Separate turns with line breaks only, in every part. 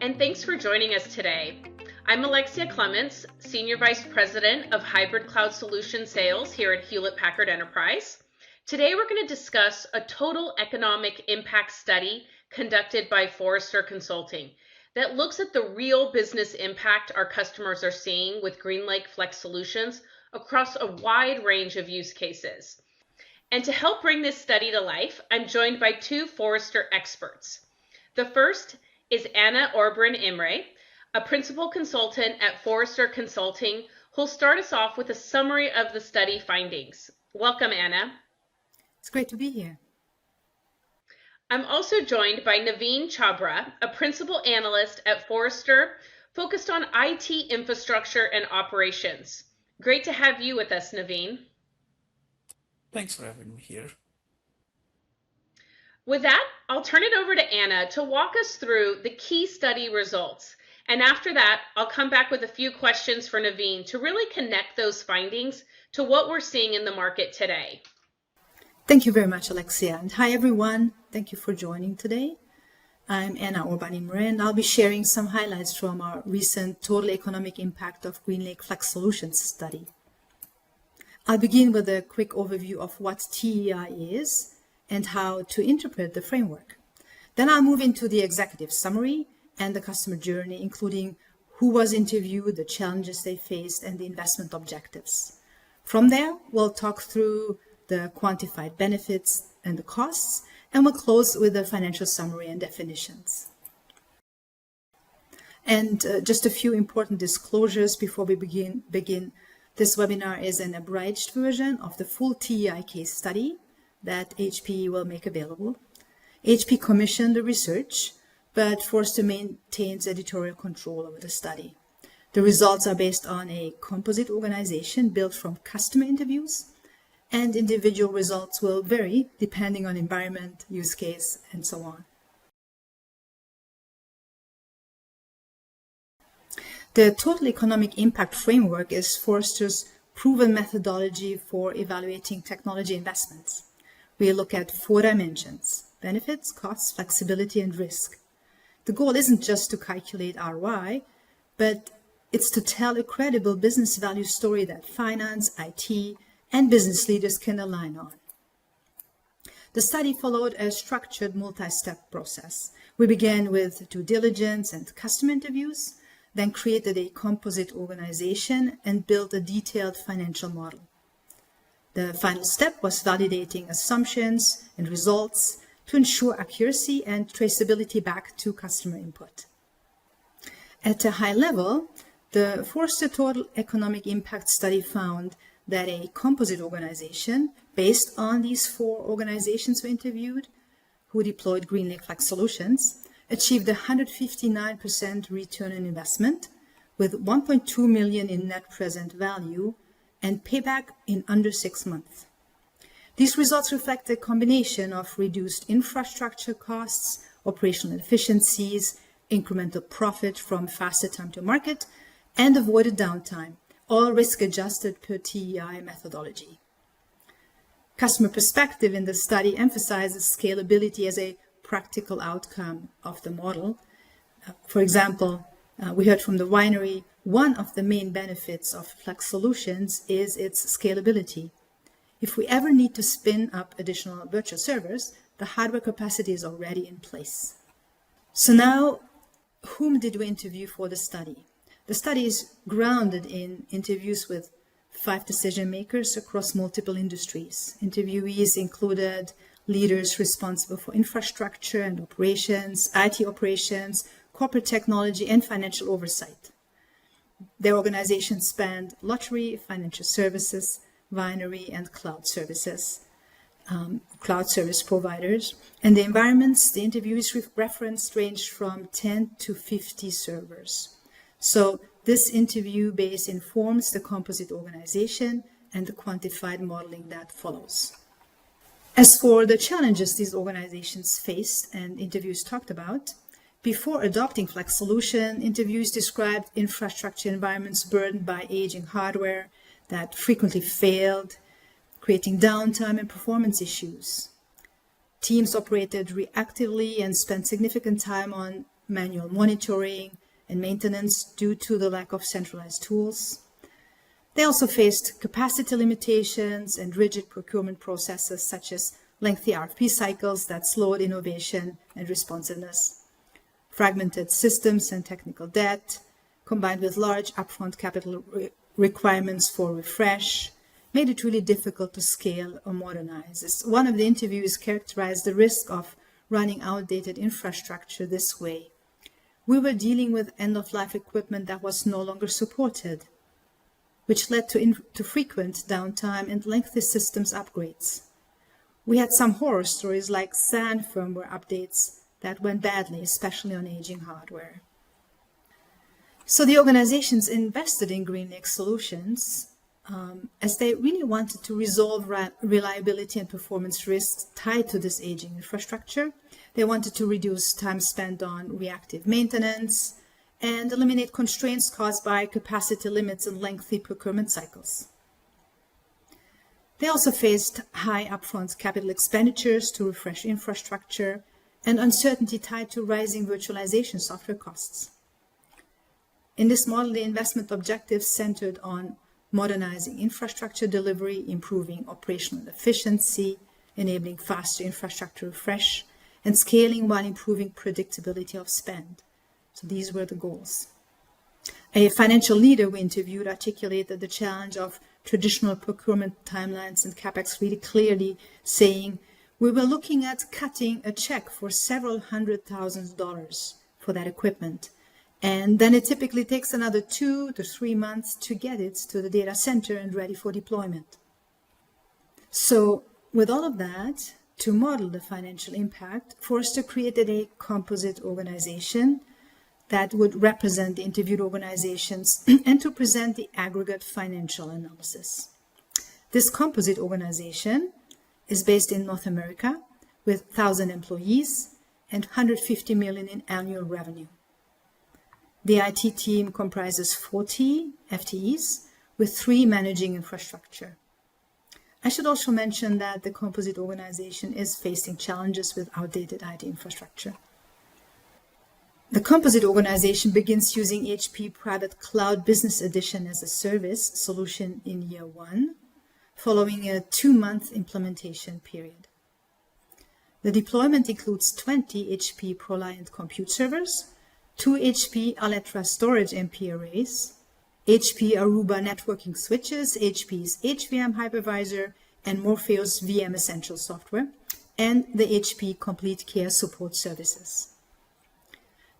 and thanks for joining us today. I'm Alexia Clements, Senior Vice President of Hybrid Cloud Solution Sales here at Hewlett-Packard Enterprise. Today we're going to discuss a total economic impact study conducted by Forrester Consulting that looks at the real business impact our customers are seeing with GreenLake Flex Solutions across a wide range of use cases. And to help bring this study to life, I'm joined by two Forrester experts. The first is Anna Orbrin Imre, a principal consultant at Forrester Consulting, who'll start us off with a summary of the study findings. Welcome, Anna.
It's great to be here.
I'm also joined by Naveen Chabra, a principal analyst at Forrester, focused on IT infrastructure and operations. Great to have you with us, Naveen.
Thanks for having me here.
With that, I'll turn it over to Anna to walk us through the key study results. And after that, I'll come back with a few questions for Naveen to really connect those findings to what we're seeing in the market today.
Thank you very much, Alexia. And hi, everyone. Thank you for joining today. I'm Anna Orbrin Imre, and I'll be sharing some highlights from our recent Total Economic Impact of GreenLake Flex Solutions study. I'll begin with a quick overview of what TEI is and how to interpret the framework. Then I'll move into the executive summary and the customer journey, including who was interviewed, the challenges they faced, and the investment objectives. From there, we'll talk through the quantified benefits and the costs, and we'll close with the financial summary and definitions. And just a few important disclosures before we begin. This webinar is an abridged version of the full TEI case study that HP will make available. HP commissioned the research, but Forrester maintains editorial control over the study. The results are based on a composite organization built from customer interviews, and individual results will vary depending on environment, use case, and so on. The Total Economic Impact Framework is Forrester's proven methodology for evaluating technology investments. We look at 4 dimensions: benefits, costs, flexibility, and risk. The goal isn't just to calculate ROI, but it's to tell a credible business value story that finance, IT, and business leaders can align on. The study followed a structured multi-step process. We began with due diligence and customer interviews, then created a composite organization and built a detailed financial model. The final step was validating assumptions and results to ensure accuracy and traceability back to customer input. At a high level, the Forrester Total Economic Impact Study found that a composite organization, based on these 4 organizations we interviewed, who deployed GreenLake Flex Solutions, achieved a 159% return on investment with $1.2 million in net present value and payback in under 6 months. These results reflect a combination of reduced infrastructure costs, operational efficiencies, incremental profit from faster time to market, and avoided downtime, all risk-adjusted per TEI methodology. Customer perspective in the study emphasizes scalability as a practical outcome of the model. For example, we heard from the winery, one of the main benefits of Flex Solutions is its scalability. If we ever need to spin up additional virtual servers, the hardware capacity is already in place. So now, whom did we interview for the study? The study is grounded in interviews with 5 decision makers across multiple industries. Interviewees included leaders responsible for infrastructure and operations, IT operations, corporate technology, and financial oversight. Their organizations spanned lottery, financial services, winery, and cloud services, cloud service providers. And the environments the interviewees referenced ranged from 10 to 50 servers. So this interview base informs the composite organization and the quantified modeling that follows. As for the challenges these organizations faced and interviews talked about, before adopting Flex Solution, interviews described infrastructure environments burdened by aging hardware that frequently failed, creating downtime and performance issues. Teams operated reactively and spent significant time on manual monitoring and maintenance due to the lack of centralized tools. They also faced capacity limitations and rigid procurement processes such as lengthy RFP cycles that slowed innovation and responsiveness. Fragmented systems and technical debt, combined with large upfront capital requirements for refresh, made it really difficult to scale or modernize. As one of the interviews characterized the risk of running outdated infrastructure this way. We were dealing with end-of-life equipment that was no longer supported, which led to frequent downtime and lengthy systems upgrades. We had some horror stories like SAN firmware updates that went badly, especially on aging hardware. So the organizations invested in GreenLake solutions as they really wanted to resolve reliability and performance risks tied to this aging infrastructure. They wanted to reduce time spent on reactive maintenance and eliminate constraints caused by capacity limits and lengthy procurement cycles. They also faced high upfront capital expenditures to refresh infrastructure and uncertainty tied to rising virtualization software costs. In this model, the investment objectives centered on modernizing infrastructure delivery, improving operational efficiency, enabling faster infrastructure refresh, and scaling while improving predictability of spend. So these were the goals. A financial leader we interviewed articulated the challenge of traditional procurement timelines and CapEx really clearly, saying, "We were looking at cutting a check for several $100,000 for that equipment. And then it typically takes another 2 to 3 months to get it to the data center and ready for deployment." So with all of that, to model the financial impact, Forrester created a composite organization that would represent the interviewed organizations and to present the aggregate financial analysis. This composite organization is based in North America with 1,000 employees and $150 million in annual revenue. The IT team comprises 40 FTEs with 3 managing infrastructure. I should also mention that the composite organization is facing challenges with outdated IT infrastructure. The composite organization begins using HP Private Cloud Business Edition as a service solution in year 1, following a 2-month implementation period. The deployment includes 20 HP ProLiant compute servers, 2 HP Alletra storage MP arrays, HP Aruba networking switches, HP's HVM hypervisor, and Morpheus VM Essential software, and the HP Complete Care support services.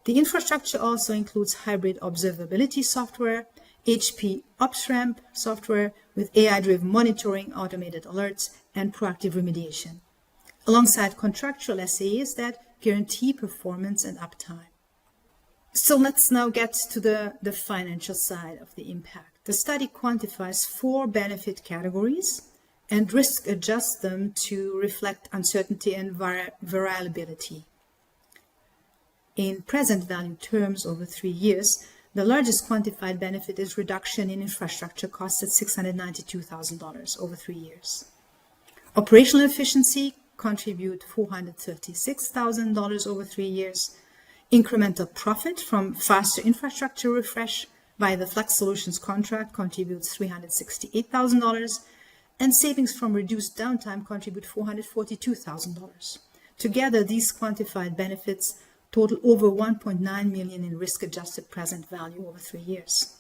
The infrastructure also includes hybrid observability software, HP OpsRamp software with AI-driven monitoring, automated alerts, and proactive remediation, alongside contractual SAEs that guarantee performance and uptime. So let's now get to the financial side of the impact. The study quantifies 4 benefit categories and risk adjusts them to reflect uncertainty and variability. In present value terms over 3 years, the largest quantified benefit is reduction in infrastructure costs at $692,000 over 3 years. Operational efficiency contribute $436,000 over 3 years. Incremental profit from faster infrastructure refresh by the Flex Solutions contract contributes $368,000, and savings from reduced downtime contribute $442,000. Together, these quantified benefits total over $1.9 million in risk-adjusted present value over 3 years.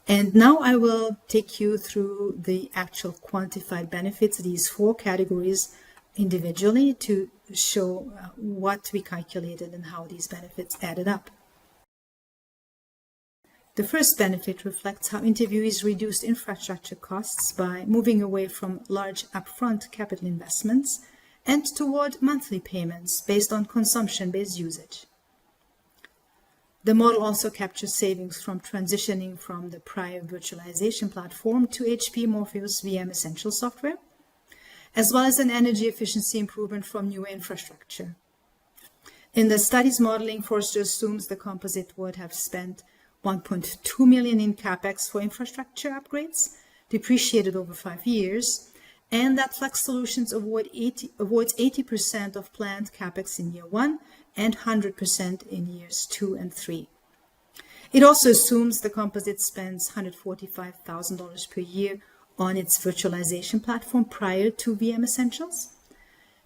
And now I will take you through the actual quantified benefits, these 4 categories individually, to show what we calculated and how these benefits added up. The first benefit reflects how interviewees reduced infrastructure costs by moving away from large upfront capital investments and toward monthly payments based on consumption-based usage. The model also captures savings from transitioning from the prior virtualization platform to HP Morpheus VM Essential software, as well as an energy efficiency improvement from new infrastructure. In the study's modeling, Forrester assumes the composite would have spent $1.2 million in CapEx for infrastructure upgrades, depreciated over 5 years, and that Flex Solutions avoids 80% of planned CapEx in year 1 and 100% in years 2 and 3. It also assumes the composite spends $145,000 per year on its virtualization platform prior to VM Essentials,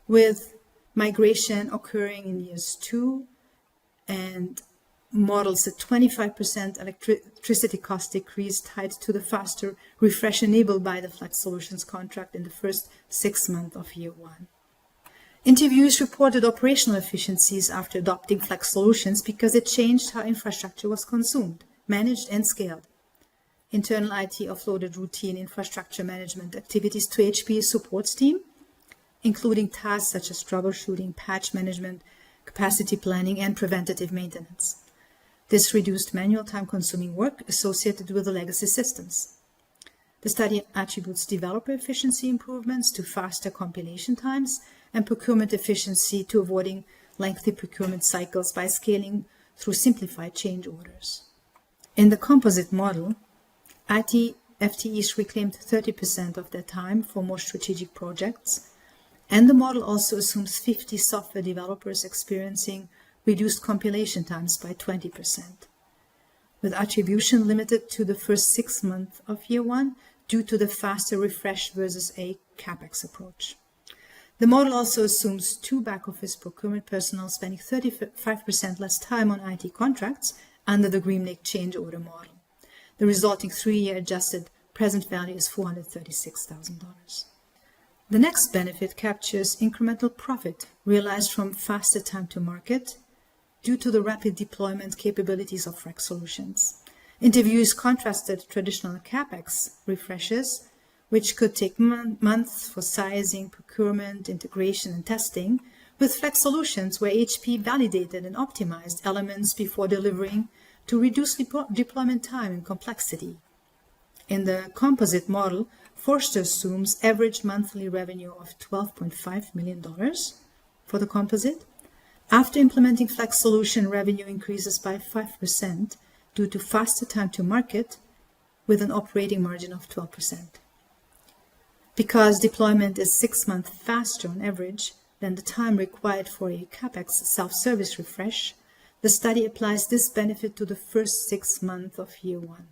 with migration occurring in years 2 and models a 25% electricity cost decrease tied to the faster refresh enabled by the Flex Solutions contract in the first 6 months of year 1. Interviews reported operational efficiencies after adopting Flex Solutions because it changed how infrastructure was consumed, managed, and scaled. Internal IT offloaded routine infrastructure management activities to HPE's supports team, including tasks such as troubleshooting, patch management, capacity planning, and preventative maintenance. This reduced manual time-consuming work associated with the legacy systems. The study attributes developer efficiency improvements to faster compilation times and procurement efficiency to avoiding lengthy procurement cycles by scaling through simplified change orders. In the composite model, IT FTEs reclaimed 30% of their time for more strategic projects, and the model also assumes 50 software developers experiencing reduced compilation times by 20%, with attribution limited to the first 6 months of year 1 due to the faster refresh versus a CapEx approach. The model also assumes 2 back-office procurement personnel spending 35% less time on IT contracts under the GreenLake change order model. The resulting 3-year adjusted present value is $436,000. The next benefit captures incremental profit realized from faster time to market due to the rapid deployment capabilities of Flex Solutions. Interviews contrasted traditional CapEx refreshes, which could take months for sizing, procurement, integration, and testing, with Flex Solutions where HP validated and optimized elements before delivering to reduce deployment time and complexity. In the composite model, Forrester assumes average monthly revenue of $12.5 million for the composite. After implementing Flex Solution, revenue increases by 5% due to faster time to market with an operating margin of 12%. Because deployment is 6 months faster on average than the time required for a CapEx self-service refresh, the study applies this benefit to the first 6 months of year 1.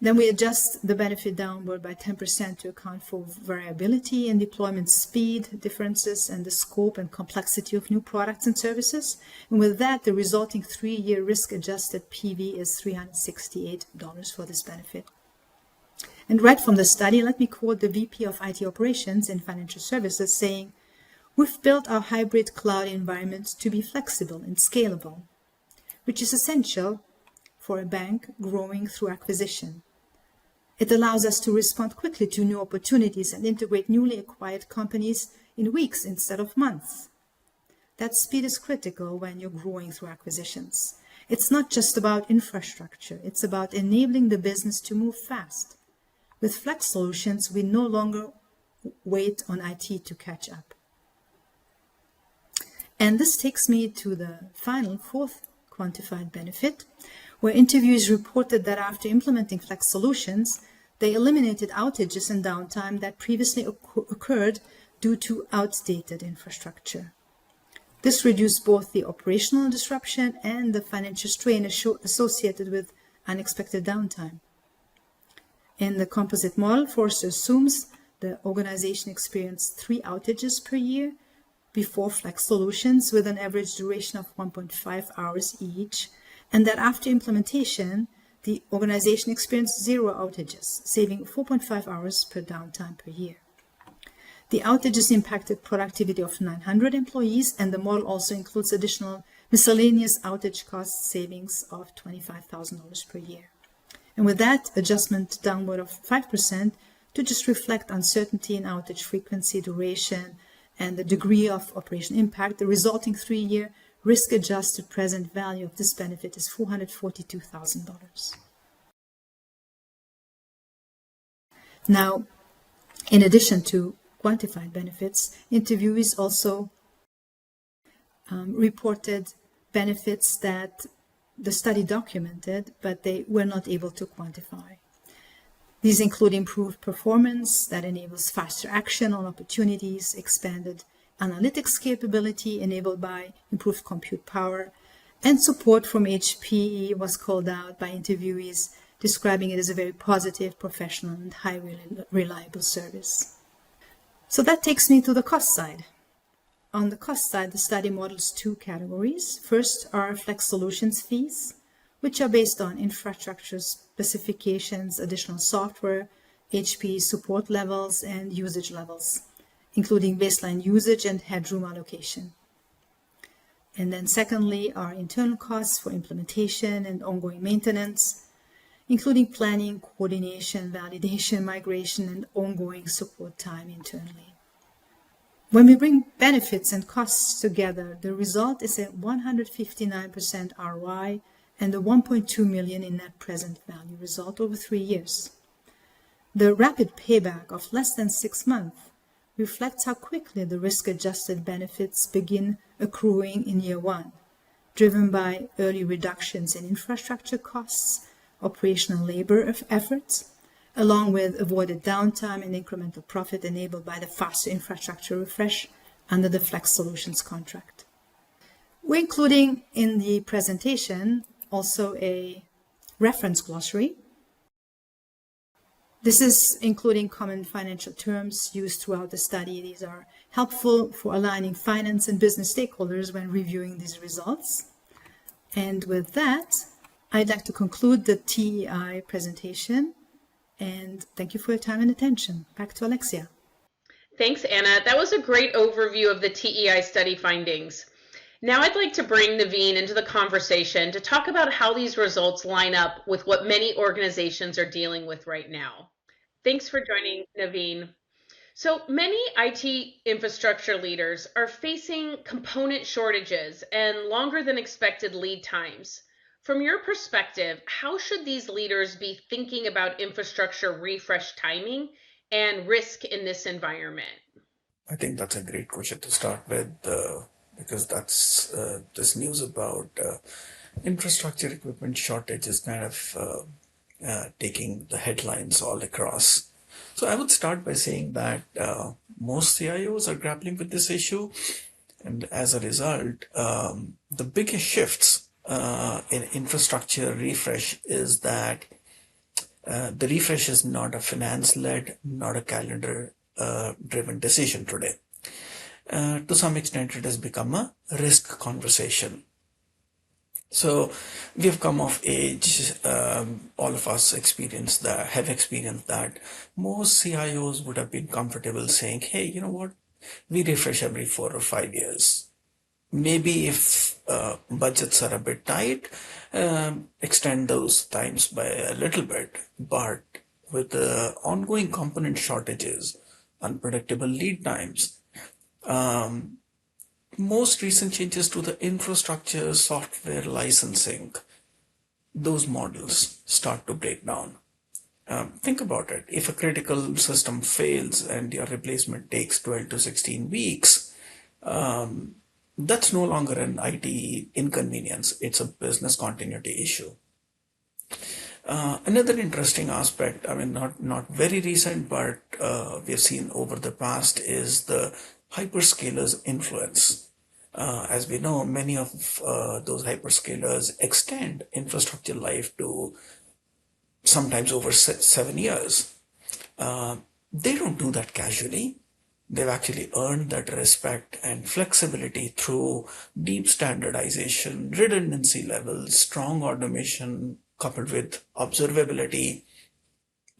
Then we adjust the benefit downward by 10% to account for variability in deployment speed differences and the scope and complexity of new products and services. And with that, the resulting 3-year risk-adjusted PV is $368 for this benefit. And right from the study, let me quote the VP of IT Operations in Financial Services saying, "We've built our hybrid cloud environment to be flexible and scalable, which is essential for a bank growing through acquisition. It allows us to respond quickly to new opportunities and integrate newly acquired companies in weeks instead of months. That speed is critical when you're growing through acquisitions. It's not just about infrastructure, it's about enabling the business to move fast. With Flex Solutions, we no longer wait on IT to catch up." And this takes me to the final 4th quantified benefit, where interviews reported that after implementing Flex Solutions, they eliminated outages and downtime that previously occurred due to outdated infrastructure. This reduced both the operational disruption and the financial strain associated with unexpected downtime. In the composite model, Forrester assumes the organization experienced 3 outages per year before Flex Solutions with an average duration of 1.5 hours each, and that after implementation, the organization experienced 0 outages, saving 4.5 hours per downtime per year. The outages impacted productivity of 900 employees, and the model also includes additional miscellaneous outage cost savings of $25,000 per year. And with that, adjustment downward of 5% to just reflect uncertainty in outage frequency, duration, and the degree of operation impact, the resulting 3-year risk-adjusted present value of this benefit is $442,000. Now, in addition to quantified benefits, interviewees also reported benefits that the study documented, but they were not able to quantify. These include improved performance that enables faster action on opportunities, expanded analytics capability enabled by improved compute power, and support from HPE was called out by interviewees, describing it as a very positive, professional, and highly reliable service. So that takes me to the cost side. On the cost side, the study models two categories. First are Flex Solutions fees, which are based on infrastructure specifications, additional software, HPE support levels, and usage levels, including baseline usage and headroom allocation. And then secondly are internal costs for implementation and ongoing maintenance, including planning, coordination, validation, migration, and ongoing support time internally. When we bring benefits and costs together, the result is a 159% ROI and a 1.2 million in net present value result over 3 years. The rapid payback of less than 6 months reflects how quickly the risk-adjusted benefits begin accruing in year one, driven by early reductions in infrastructure costs, operational labor efforts, along with avoided downtime and incremental profit enabled by the faster infrastructure refresh under the Flex Solutions contract. We're including in the presentation also a reference glossary. This is including common financial terms used throughout the study. These are helpful for aligning finance and business stakeholders when reviewing these results. And with that, I'd like to conclude the TEI presentation. And thank you for your time and attention. Back to Alexia.
Thanks, Anna. That was a great overview of the TEI study findings. Now I'd like to bring Naveen into the conversation to talk about how these results line up with what many organizations are dealing with right now. Thanks for joining, Naveen. So many IT infrastructure leaders are facing component shortages and longer than expected lead times. From your perspective, how should these leaders be thinking about infrastructure refresh timing and risk in this environment?
I think that's a great question to start with because that's this news about infrastructure equipment shortage is kind of taking the headlines all across. So I would start by saying that most CIOs are grappling with this issue, and as a result, the biggest shifts in infrastructure refresh is that the refresh is not a finance-led, not a calendar-driven decision today. To some extent, it has become a risk conversation. So we have come of age, all of us have experienced that. Most CIOs would have been comfortable saying, hey, you know what, we refresh every 4 or 5 years. Maybe if budgets are a bit tight, extend those times by a little bit. But with the ongoing component shortages, unpredictable lead times, most recent changes to the infrastructure software licensing, those models start to break down. Think about it. If a critical system fails and your replacement takes 12 to 16 weeks, that's no longer an IT inconvenience. It's a business continuity issue. Another interesting aspect, I mean, not very recent, but we've seen over the past is the hyperscalers' influence. As we know, many of those hyperscalers extend infrastructure life to sometimes over 7 years. They don't do that casually. They've actually earned that respect and flexibility through deep standardization, redundancy levels, strong automation coupled with observability.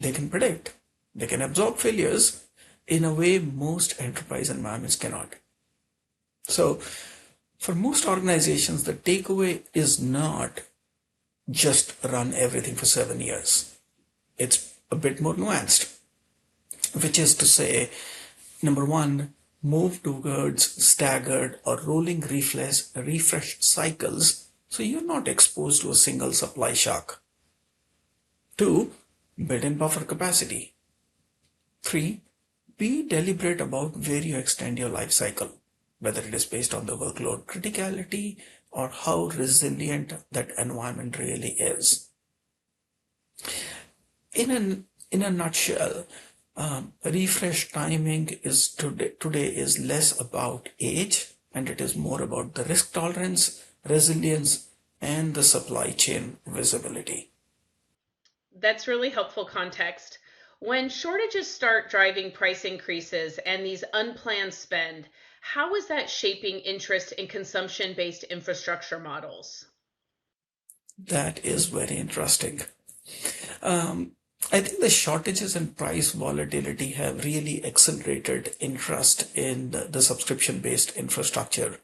They can predict, they can absorb failures in a way most enterprise environments cannot. So for most organizations, the takeaway is not just run everything for 7 years. It's a bit more nuanced, which is to say, number one, move towards staggered or rolling refresh cycles so you're not exposed to a single supply shock. 2, build in buffer capacity. 3, be deliberate about where you extend your life cycle, whether it is based on the workload criticality or how resilient that environment really is. In an in a nutshell, refresh timing is today is less about age and it is more about the risk tolerance, resilience, and the supply chain visibility.
That's really helpful context. When shortages start driving price increases and these unplanned spend, how is that shaping interest in consumption-based infrastructure models?
That is very interesting. Um, I think the shortages and price volatility have really accelerated interest in the subscription-based infrastructure,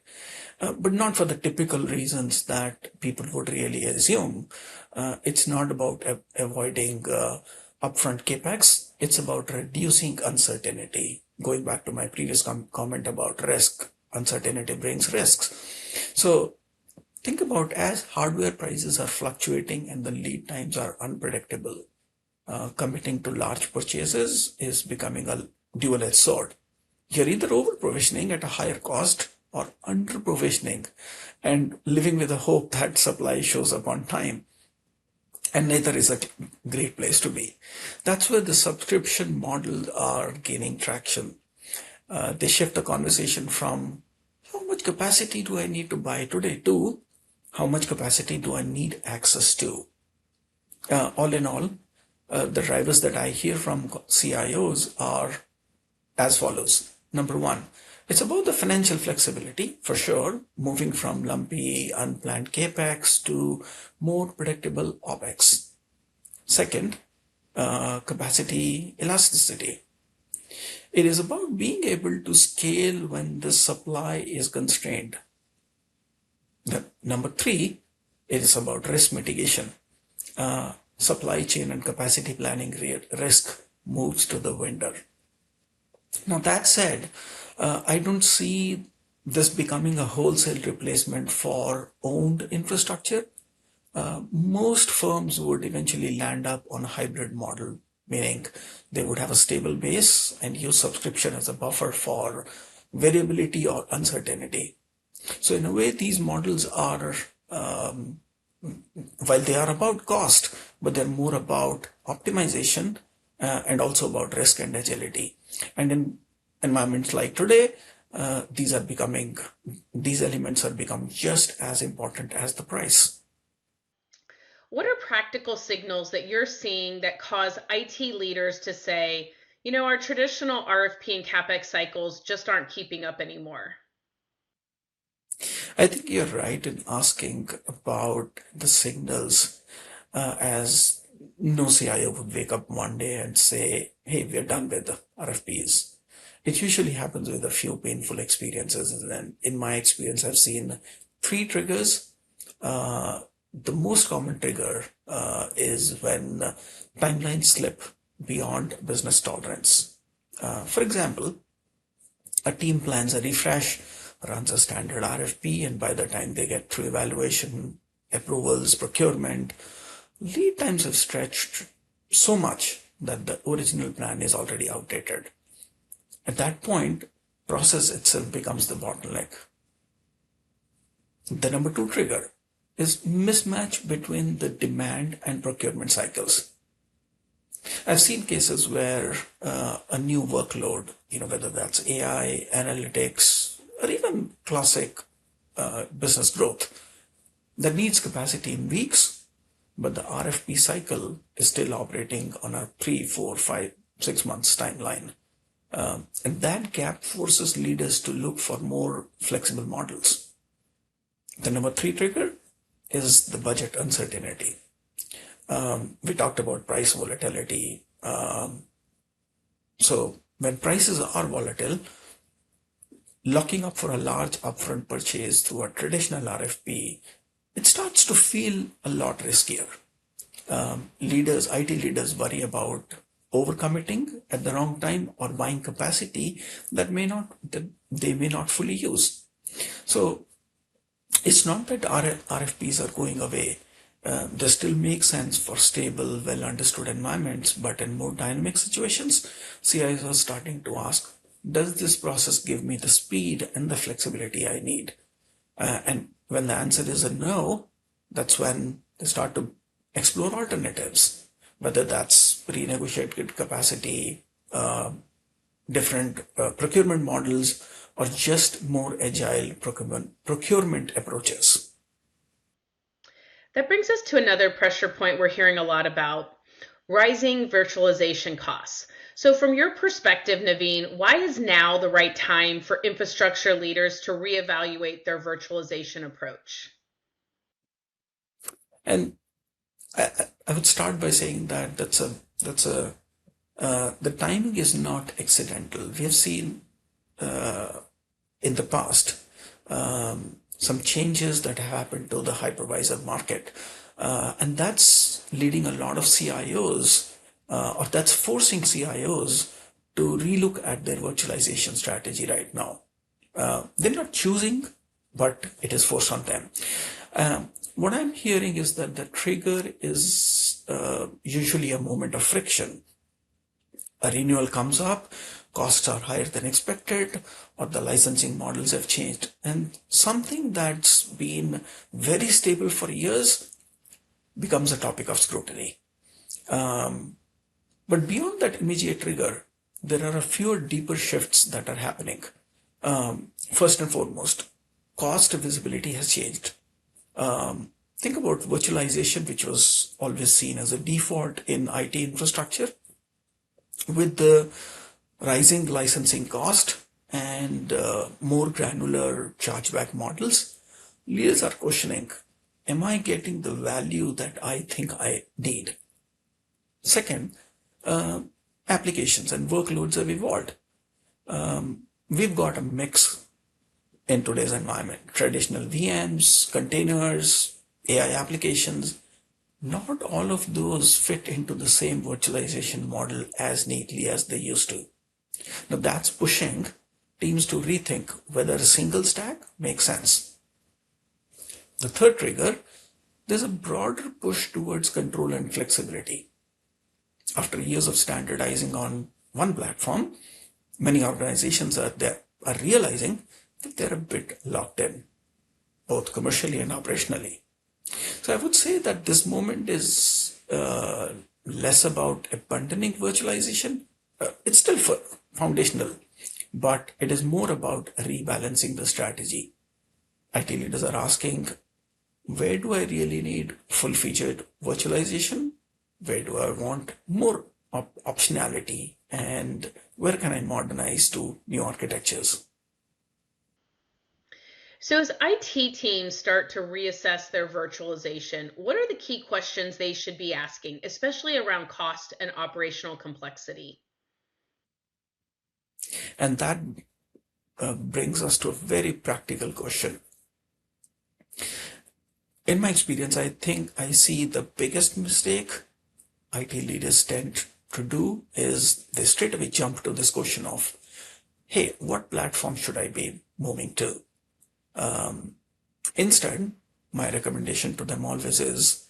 but not for the typical reasons that people would really assume. It's not about avoiding upfront capex. It's about reducing uncertainty. Going back to my previous comment about risk, uncertainty brings risks. So think about as hardware prices are fluctuating and the lead times are unpredictable. Committing to large purchases is becoming a dual-edged sword. You're either over-provisioning at a higher cost or under-provisioning and living with the hope that supply shows up on time. And neither is a great place to be. That's where the subscription models are gaining traction. They shift the conversation from how much capacity do I need to buy today to how much capacity do I need access to. All in all, the drivers that I hear from CIOs are as follows. Number one, it's about the financial flexibility for sure, moving from lumpy, unplanned capex to more predictable OPEX. Second, capacity elasticity. It is about being able to scale when the supply is constrained. Number three, it is about risk mitigation. Supply chain and capacity planning risk moves to the vendor. Now, that said, I don't see this becoming a wholesale replacement for owned infrastructure. Most firms would eventually land up on a hybrid model, meaning they would have a stable base and use subscription as a buffer for variability or uncertainty. So, in a way, these models are, while they are about cost, but they're more about optimization and also about risk and agility. And in environments like today, these elements are becoming just as important as the price.
What are practical signals that you're seeing that cause IT leaders to say, our traditional RFP and CapEx cycles just aren't keeping up anymore?
I think you're right in asking about the signals, as no CIO would wake up one day and say, hey, we're done with the RFPs. It usually happens with a few painful experiences. And in my experience, I've seen three triggers. The most common trigger is when timelines slip beyond business tolerance. For example, a team plans a refresh, runs a standard RFP, and by the time they get through evaluation, approvals, procurement, lead times have stretched so much that the original plan is already outdated. At that point, process itself becomes the bottleneck. The number two trigger is mismatch between the demand and procurement cycles. I've seen cases where a new workload, whether that's AI, analytics, or even classic business growth, that needs capacity in weeks, but the RFP cycle is still operating on a 3, 4, 5, 6 months timeline. And that gap forces leaders to look for more flexible models. The number three trigger is the budget uncertainty. We talked about price volatility. So when prices are volatile, locking up for a large upfront purchase through a traditional RFP, it starts to feel a lot riskier. IT leaders worry about overcommitting at the wrong time or buying capacity that they may not fully use. So it's not that RFPs are going away. They still make sense for stable, well understood environments, but in more dynamic situations, CIOs are starting to ask, does this process give me the speed and the flexibility I need? And when the answer is a no, that's when they start to explore alternatives, whether that's renegotiated capacity, different procurement models, or just more agile procurement approaches?
That brings us to another pressure point we're hearing a lot about, rising virtualization costs. So from your perspective, Naveen, why is now the right time for infrastructure leaders to reevaluate their virtualization approach?
And I would start by saying that the timing is not accidental. We have seen in the past some changes that have happened to the hypervisor market, and that's leading a lot of CIOs, or that's forcing CIOs to relook at their virtualization strategy right now. They're not choosing, but it is forced on them. What I'm hearing is that the trigger is usually a moment of friction. A renewal comes up, costs are higher than expected, or the licensing models have changed. And something that's been very stable for years becomes a topic of scrutiny. But beyond that immediate trigger, there are a few deeper shifts that are happening. First and foremost, cost visibility has changed. Think about virtualization, which was always seen as a default in IT infrastructure. With the rising licensing cost and more granular chargeback models, leaders are questioning, am I getting the value that I think I need? Second, applications and workloads have evolved. We've got a mix in today's environment: traditional VMs, containers, AI applications. Not all of those fit into the same virtualization model as neatly as they used to. Now that's pushing teams to rethink whether a single stack makes sense. The third trigger, there's a broader push towards control and flexibility. After years of standardizing on one platform, many organizations are realizing that they're a bit locked in, both commercially and operationally. So I would say that this moment is less about abandoning virtualization. It's still foundational, but it is more about rebalancing the strategy. IT leaders are asking, where do I really need full-featured virtualization? Where do I want more optionality? And where can I modernize to new architectures?
So as IT teams start to reassess their virtualization, what are the key questions they should be asking, especially around cost and operational complexity?
And that brings us to a very practical question. In my experience, I think I see the biggest mistake IT leaders tend to do is they straight away jump to this question of, hey, what platform should I be moving to? Instead, my recommendation to them always is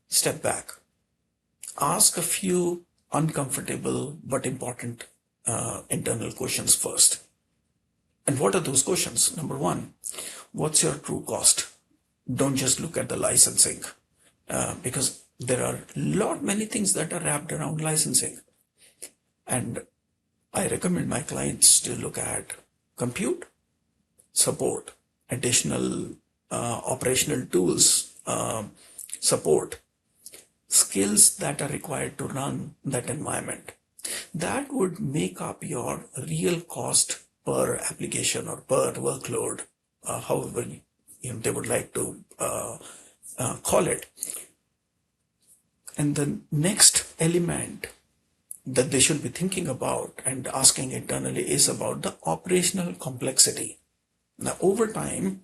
step back. Ask a few uncomfortable but important internal questions first. And what are those questions? Number one, what's your true cost? Don't just look at the licensing, because there are many things that are wrapped around licensing. And I recommend my clients to look at compute, support, additional operational tools, support, skills that are required to run that environment. That would make up your real cost per application or per workload, however they would like to call it. And the next element that they should be thinking about and asking internally is about the operational complexity. Now, over time,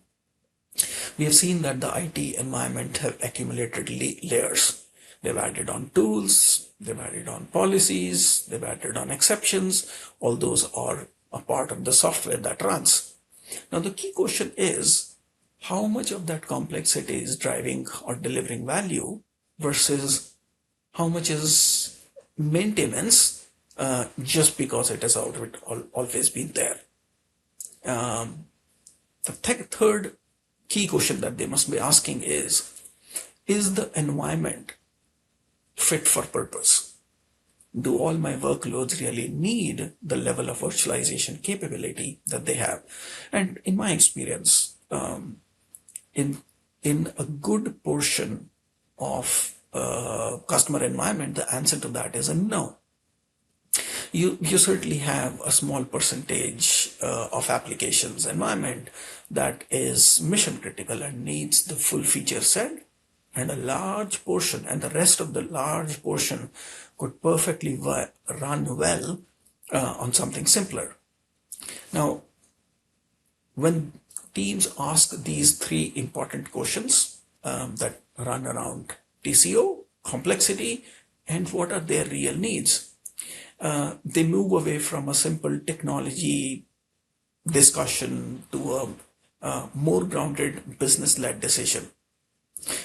we have seen that the IT environment have accumulated layers. They've added on tools, they've added on policies, they've added on exceptions. All those are a part of the software that runs. Now, the key question is how much of that complexity is driving or delivering value versus how much is maintenance just because it has always been there. The third key question that they must be asking is the environment fit for purpose? do all my workloads really need the level of virtualization capability that they have? And in my experience, in in a good portion of customer environment, the answer to that is a no. You certainly have a small percentage of applications environment that is mission critical and needs the full feature set, and a large portion, and the rest of the large portion could perfectly run well on something simpler. Now, when teams ask these three important questions that run around TCO, complexity, and what are their real needs, they move away from a simple technology discussion to a more grounded business-led decision.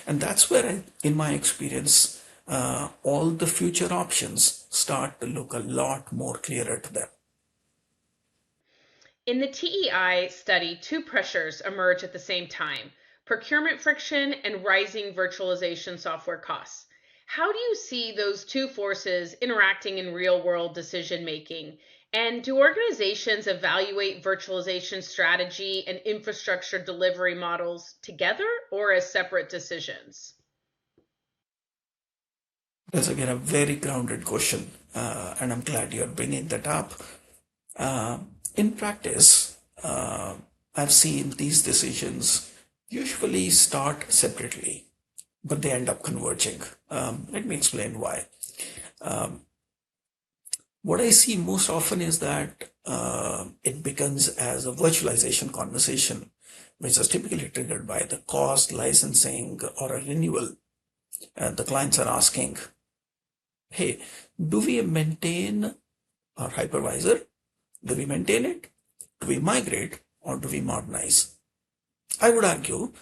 And that's where, in my experience, all the future options start to look a lot more clearer to them.
In the TEI study, two pressures emerge at the same time: procurement friction and rising virtualization software costs. How do you see those two forces interacting in real-world decision making? And do organizations evaluate virtualization strategy and infrastructure delivery models together or as separate decisions?
That's again a very grounded question, and I'm glad you're bringing that up. Uh, in practice, I've seen these decisions usually start separately, but they end up converging. Let me explain why. What I see most often is that it begins as a virtualization conversation, which is typically triggered by the cost, licensing, or a renewal. The clients are asking, hey, do we maintain our hypervisor? Do we maintain it? Do we migrate? Or do we modernize? I would argue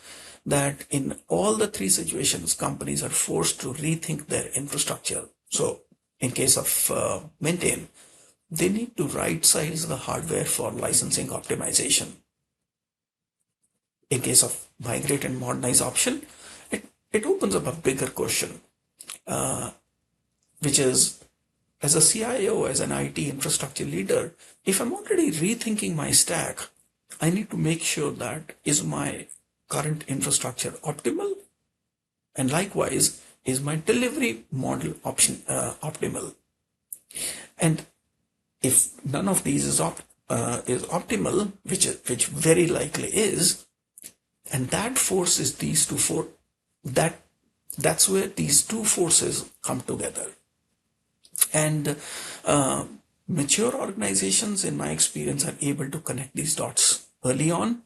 that in all the three situations, companies are forced to rethink their infrastructure. So, in case of maintain, they need to right size the hardware for licensing optimization. In case of migrate and modernize option, it opens up a bigger question, which is, as a CIO, as an IT infrastructure leader, if I'm already rethinking my stack, I need to make sure that is my current infrastructure optimal, and likewise, is my delivery model optimal? And if none of these is optimal, which very likely is, and that forces these that's where these two forces come together. And mature organizations, in my experience, are able to connect these dots early on.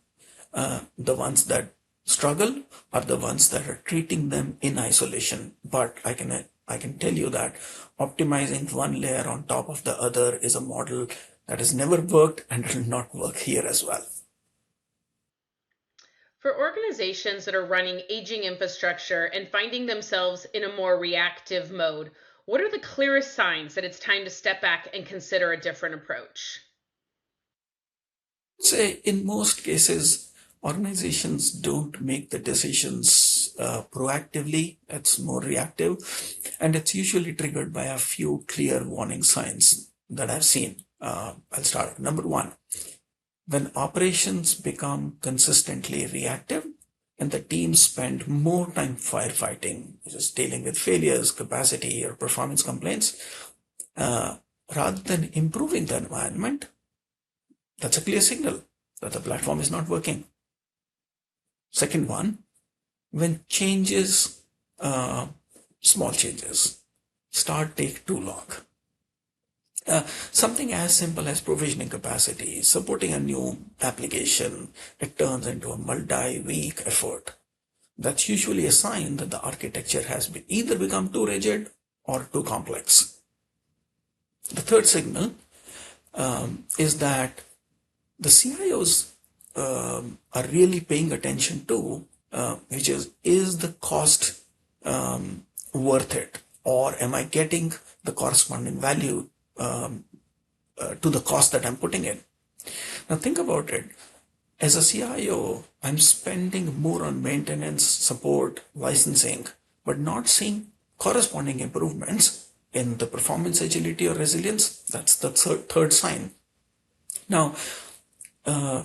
The ones that struggle are the ones that are treating them in isolation. But I can tell you that optimizing one layer on top of the other is a model that has never worked and will not work here as well.
For organizations that are running aging infrastructure and finding themselves in a more reactive mode, what are the clearest signs that it's time to step back and consider a different approach?
Say, in most cases, organizations don't make the decisions proactively, it's more reactive, and it's usually triggered by a few clear warning signs that I've seen. I'll start. Number one, when operations become consistently reactive and the teams spend more time firefighting, just dealing with failures, capacity, or performance complaints, uh, rather than improving the environment, that's a clear signal that the platform is not working. Second one, when changes, small changes, take too long. Something as simple as provisioning capacity, supporting a new application, it turns into a multi-week effort. That's usually a sign that the architecture has either become too rigid or too complex. The third signal is that the CIOs are really paying attention to, which is the cost worth it? Or am I getting the corresponding value to the cost that I'm putting in? Now think about it. As a CIO, I'm spending more on maintenance, support, licensing, but not seeing corresponding improvements in the performance, agility, or resilience. That's the third sign. Now,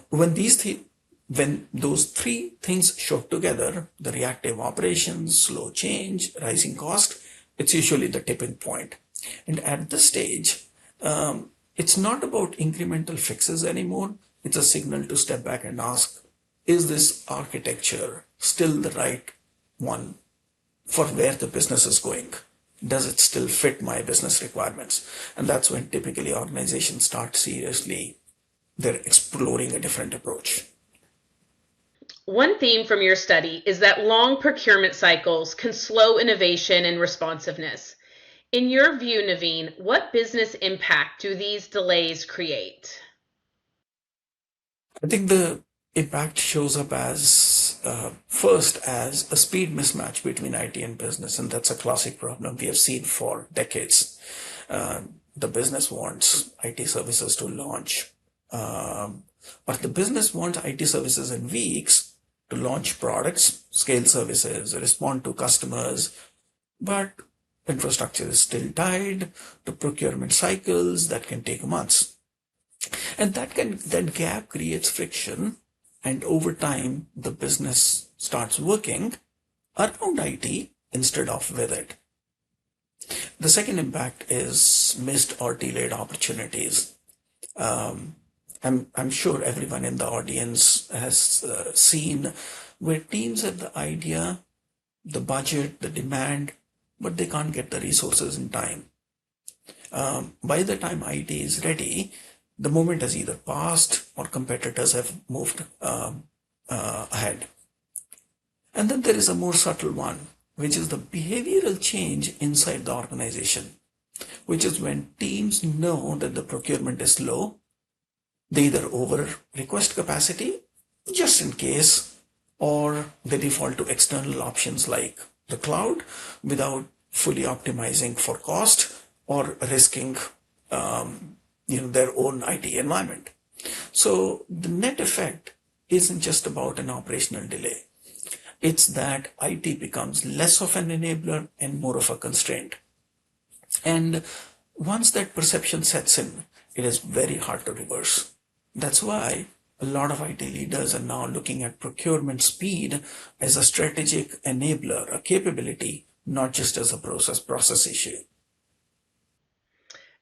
when those three things show together, the reactive operations, slow change, rising cost, it's usually the tipping point. And at this stage, it's not about incremental fixes anymore. It's a signal to step back and ask, is this architecture still the right one for where the business is going? Does it still fit my business requirements? And that's when typically organizations start seriously, they're exploring a different approach.
One theme from your study is that long procurement cycles can slow innovation and responsiveness. In your view, Naveen, what business impact do these delays create?
I think the impact shows up as first as a speed mismatch between IT and business, and that's a classic problem we have seen for decades. The business wants IT services to launch, but the business wants IT services in weeks to launch products, scale services, respond to customers, but infrastructure is still tied to procurement cycles that can take months. And that gap creates friction, and over time the business starts working around IT instead of with it. The second impact is missed or delayed opportunities. I'm sure everyone in the audience has seen where teams have the idea, the budget, the demand, but they can't get the resources in time. By the time IT is ready, the moment has either passed or competitors have moved ahead. And then there is a more subtle one, which is the behavioral change inside the organization, which is when teams know that the procurement is low, they either over request capacity just in case, or they default to external options like the cloud without fully optimizing for cost or risking their own IT environment. So the net effect isn't just about an operational delay. It's that IT becomes less of an enabler and more of a constraint. And once that perception sets in, it is very hard to reverse. That's why a lot of IT leaders are now looking at procurement speed as a strategic enabler, a capability, not just as a process issue.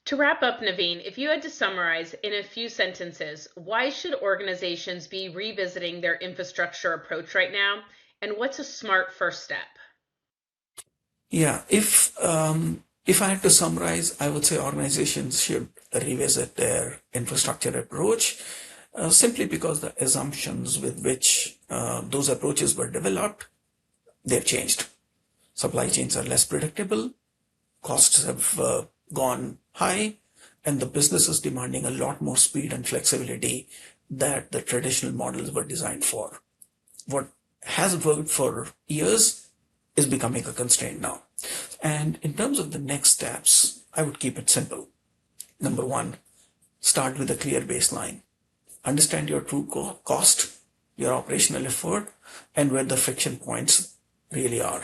To wrap up, Naveen, if you had to summarize in a few sentences, why should organizations be revisiting their infrastructure approach right now? And what's a smart first step?
Yeah, if I had to summarize, I would say organizations should revisit their infrastructure approach simply because the assumptions with which those approaches were developed, they've changed. Supply chains are less predictable, costs have gone high, and the business is demanding a lot more speed and flexibility that the traditional models were designed for. What has worked for years is becoming a constraint now. And in terms of the next steps, I would keep it simple. Number one, start with a clear baseline. Understand your true cost, your operational effort, and where the friction points really are.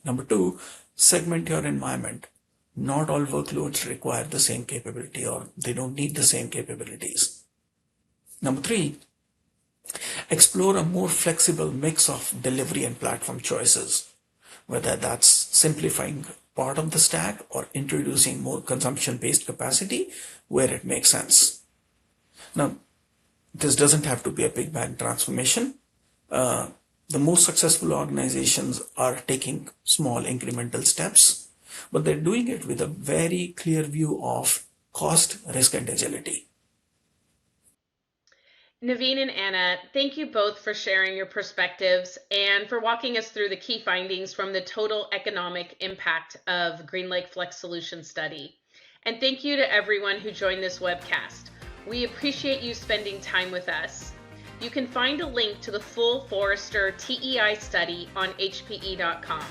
Number two, segment your environment. Not all workloads require the same capability or they don't need the same capabilities. Number three, explore a more flexible mix of delivery and platform choices, whether that's simplifying part of the stack or introducing more consumption-based capacity where it makes sense. Now, this doesn't have to be a big bang transformation. The most successful organizations are taking small incremental steps, but they're doing it with a very clear view of cost, risk, and agility.
Naveen and Anna, thank you both for sharing your perspectives and for walking us through the key findings from the total economic impact of GreenLake Flex Solution study. And thank you to everyone who joined this webcast. We appreciate you spending time with us. You can find a link to the full Forrester TEI study on hpe.com.